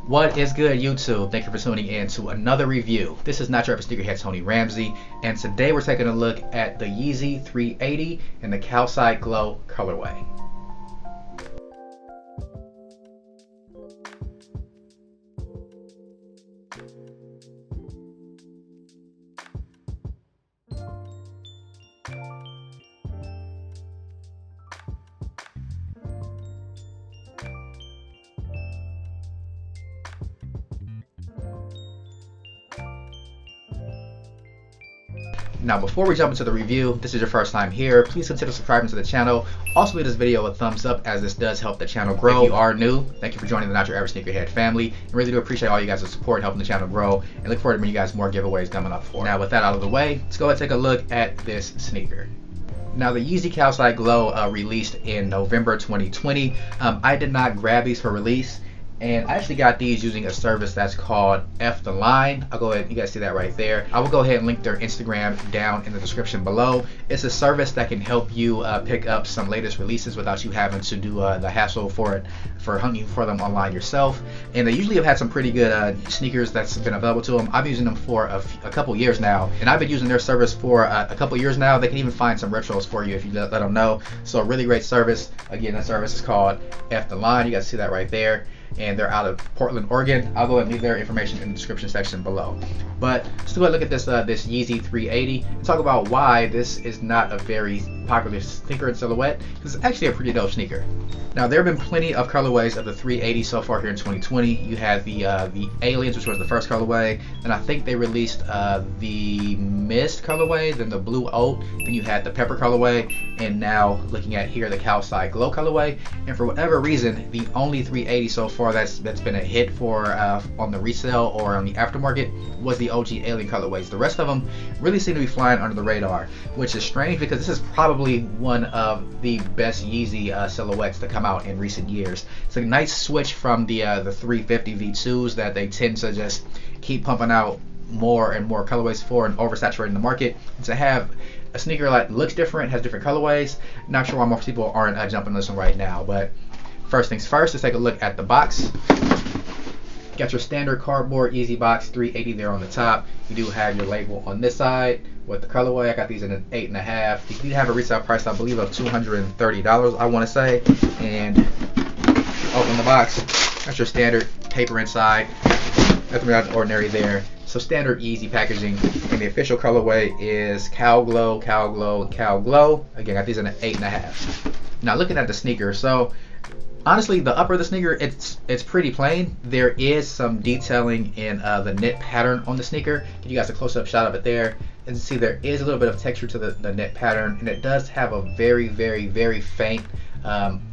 What is good, YouTube? Thank you for tuning in to another review. This is not your average sneakerhead, Tony Ramsey, and today we're taking a look at the Yeezy 380 in the Calcite Glow colorway. Now, before we jump into the review, this is your first time here, please consider subscribing to the channel. Also, leave this video a thumbs up as this does help the channel grow. If you are new, thank you for joining the Not Your Average Sneakerhead family. I really do appreciate all you guys' support helping the channel grow, and look forward to bringing you guys more giveaways coming up for. Now, with that out of the way, let's go ahead and take a look at this sneaker. Now, the Yeezy Calcite Glow released in November 2020. I did not grab these for release, and I actually got these using a service that's called F the Line. I'll go ahead, you guys see that right there. I will go ahead and link their Instagram down in the description below. It's a service that can help you pick up some latest releases without you having to do the hassle for hunting for them online yourself. And they usually have had some pretty good sneakers that's been available to them. I've been using them for a couple years now, and I've been using their service for a couple years now. They can even find some retros for you if you let them know. So a really great service. Again, that service is called F the Line. You guys see that right there. And they're out of Portland, Oregon. I'll go ahead and leave their information in the description section below. But let's go ahead and look at this this Yeezy 380 and talk about why this is not a very popular sneaker in silhouette, because it's actually a pretty dope sneaker. Now, there have been plenty of colorways of the 380 so far here in 2020. You had the Aliens, which was the first colorway, and I think they released the Mist colorway, then the Blue Oat, then you had the Pepper colorway, and now looking at here the Calcite Glow colorway. And for whatever reason, the only 380 so far that's been a hit for on the resale or on the aftermarket was the OG Alien colorways. The rest of them really seem to be flying under the radar, which is strange because this is probably one of the best Yeezy silhouettes to come out in recent years. It's a nice switch from the 350 V2s that they tend to just keep pumping out more and more colorways for and oversaturating the market. And to have a sneaker that looks different, has different colorways, not sure why most people aren't jumping on this one right now. But first things first, let's take a look at the box. Got your standard cardboard Yeezy box, 380 there on the top. You do have your label on this side with the colorway. I got these in an 8.5. You do have a resale price, I believe, of $230, I want to say. And open the box. Got your standard paper inside. Nothing out of the ordinary there. So standard Yeezy packaging, and the official colorway is Cal Glow, Cal Glow, and Cal Glow. Again, got these in an 8.5. Now, looking at the sneaker, so honestly, the upper of the sneaker, it's pretty plain. There is some detailing in the knit pattern on the sneaker. Give you guys a close-up shot of it there. And see, there is a little bit of texture to the knit pattern, and it does have a very, very, very faint,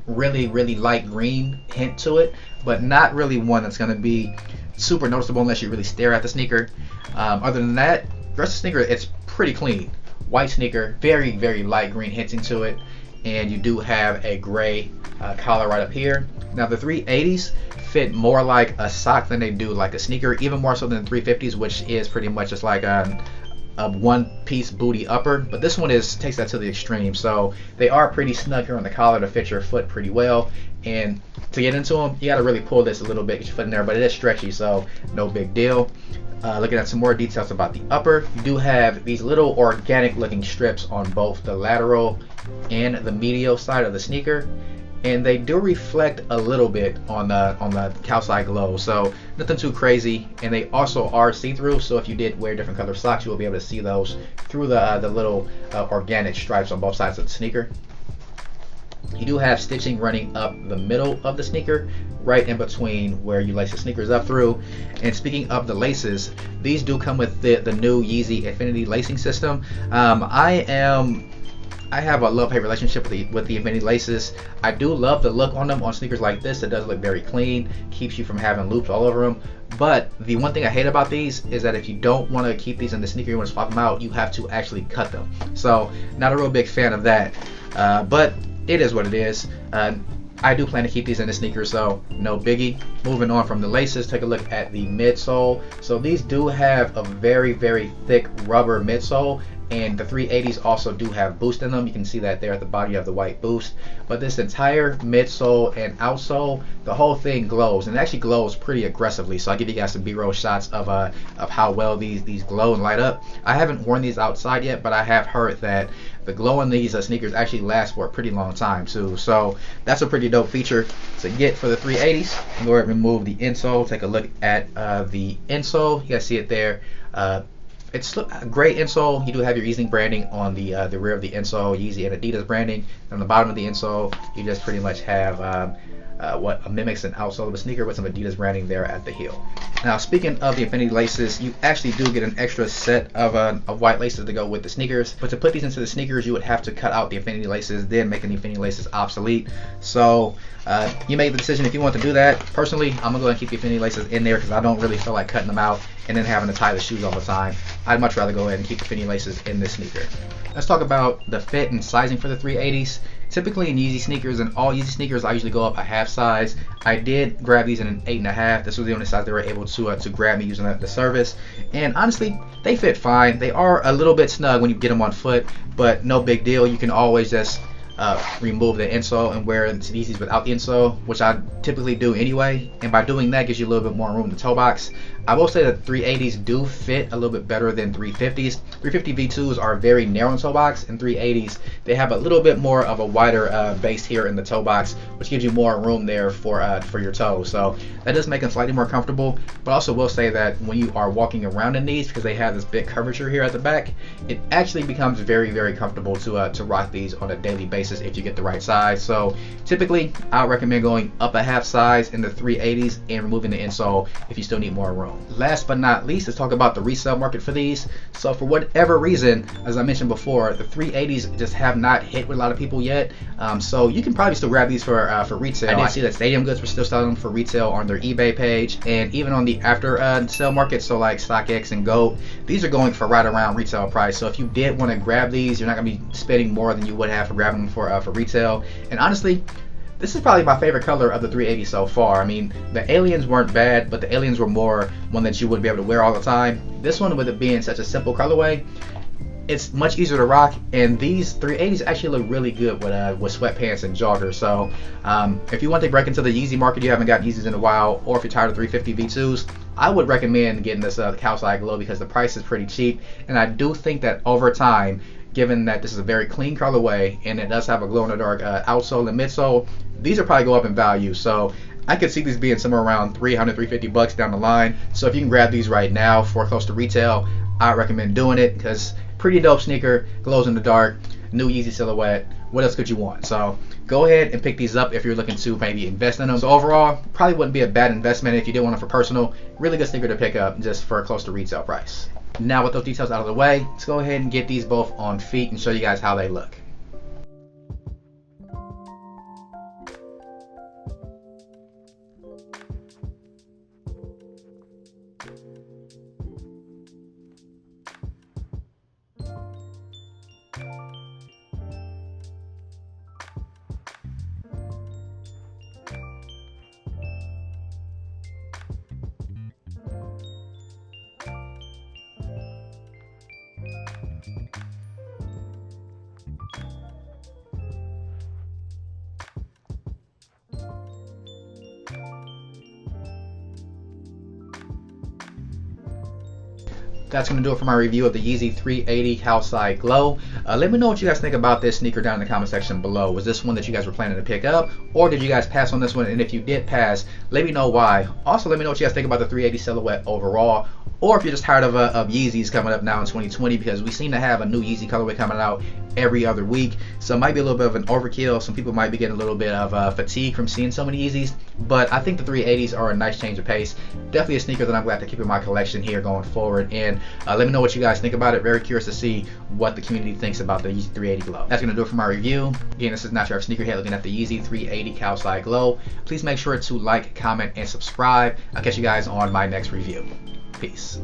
really, really light green hint to it, but not really one that's going to be super noticeable unless you really stare at the sneaker. Other than that, the rest of the sneaker, it's pretty clean. White sneaker, very, very light green hinting to it, and you do have a gray collar right up here. Now, the 380s fit more like a sock than they do like a sneaker, even more so than the 350s, which is pretty much just like a one-piece booty upper. But this one takes that to the extreme. So they are pretty snug here on the collar to fit your foot pretty well. And to get into them, you got to really pull this a little bit, get your foot in there, but it is stretchy, so no big deal. Looking at some more details about the upper, you do have these little organic looking strips on both the lateral and the medial side of the sneaker, and they do reflect a little bit on the Calcite Glow, so nothing too crazy. And they also are see-through, so if you did wear different color socks, you will be able to see those through the little organic stripes on both sides of the sneaker. You do have stitching running up the middle of the sneaker, right in between where you lace the sneakers up through. And speaking of the laces, these do come with the new Yeezy Infinity lacing system. I have a love-hate relationship with the Infinity laces. I do love the look on them on sneakers like this. It does look very clean, keeps you from having loops all over them. But the one thing I hate about these is that if you don't want to keep these in the sneaker, you want to swap them out, you have to actually cut them. So not a real big fan of that. But it is what it is. I do plan to keep these in the sneaker, so no biggie. Moving on from the laces, take a look at the midsole. So these do have a very, very thick rubber midsole, and the 380s also do have boost in them. You can see that there at the bottom you have the white boost, but this entire midsole and outsole, the whole thing glows, and it actually glows pretty aggressively. So I'll give you guys some b-roll shots of how well these glow and light up. I haven't worn these outside yet, but I have heard that the glow in these sneakers actually lasts for a pretty long time too. So that's a pretty dope feature to get for the 380s. Go ahead and remove the insole. Take a look at the insole. You guys see it there. It's a great insole. You do have your Yeezy branding on the rear of the insole, Yeezy and Adidas branding. On the bottom of the insole, you just pretty much have what mimics an outsole of a sneaker with some Adidas branding there at the heel. Now, speaking of the infinity laces, you actually do get an extra set of white laces to go with the sneakers. But to put these into the sneakers, you would have to cut out the infinity laces, then making the infinity laces obsolete. So you make the decision if you want to do that. Personally, I'm gonna go ahead and keep the infinity laces in there because I don't really feel like cutting them out and then having to tie the shoes all the time. I'd much rather go ahead and keep the infinity laces in this sneaker. Let's talk about the fit and sizing for the 380s. Typically in Yeezy sneakers and all Yeezy sneakers, I usually go up a half size. I did grab these in an 8.5. This was the only size they were able to grab me using the service. And honestly, they fit fine. They are a little bit snug when you get them on foot, but no big deal. You can always just remove the insole and wear Yeezys without the insole, which I typically do anyway. And by doing that, gives you a little bit more room in the toe box. I will say that 380s do fit a little bit better than 350s. 350 V2s are very narrow in toe box, and 380s, they have a little bit more of a wider base here in the toe box, which gives you more room there for your toe. So that does make them slightly more comfortable. But also will say that when you are walking around in these, because they have this big curvature here at the back, it actually becomes very, very comfortable to rock these on a daily basis if you get the right size. So typically, I would recommend going up a half size in the 380s and removing the insole if you still need more room. Last but not least, let's talk about the resale market for these. So for whatever reason, as I mentioned before, the 380s just have not hit with a lot of people yet. So you can probably still grab these for retail. I see that Stadium Goods were still selling them for retail on their eBay page, and even on the after sale market, so like StockX and GOAT, these are going for right around retail price. So if you did want to grab these, you're not going to be spending more than you would have for grabbing them for retail. And honestly, this is probably my favorite color of the 380 so far. I mean, the aliens weren't bad, but the aliens were more one that you wouldn't be able to wear all the time. This one, with it being such a simple colorway, it's much easier to rock, and these 380s actually look really good with sweatpants and joggers. So if you want to break into the Yeezy market, you haven't got Yeezys in a while, or if you're tired of 350 V2s, I would recommend getting this Calcite Glow because the price is pretty cheap, and I do think that over time, given that this is a very clean colorway and it does have a glow-in-the-dark outsole and midsole, these will probably go up in value. So I could see these being somewhere around $300, $350 down the line. So if you can grab these right now for close to retail, I recommend doing it because pretty dope sneaker, glows in the dark, new Yeezy silhouette. What else could you want? So go ahead and pick these up if you're looking to maybe invest in them. So overall, probably wouldn't be a bad investment if you did want them for personal. Really good sneaker to pick up just for a close to retail price. Now with those details out of the way, let's go ahead and get these both on feet and show you guys how they look. That's going to do it for my review of the Yeezy 380 Calcite Glow. Let me know what you guys think about this sneaker down in the comment section below. Was this one that you guys were planning to pick up, or did you guys pass on this one? And if you did pass, let me know why. Also, let me know what you guys think about the 380 silhouette overall, or if you're just tired of Yeezys coming up now in 2020, because we seem to have a new Yeezy colorway coming out every other week. So it might be a little bit of an overkill. Some people might be getting a little bit of fatigue from seeing so many Yeezys, but I think the 380s are a nice change of pace. Definitely a sneaker that I'm glad to keep in my collection here going forward. And let me know what you guys think about it. Very curious to see what the community thinks about the Yeezy 380 Glow. That's going to do it for my review. Again, this is Not Your Average Sneakerhead looking at the Yeezy 380 Calcite Glow. Please make sure to like, comment, and subscribe. I'll catch you guys on my next review. Peace.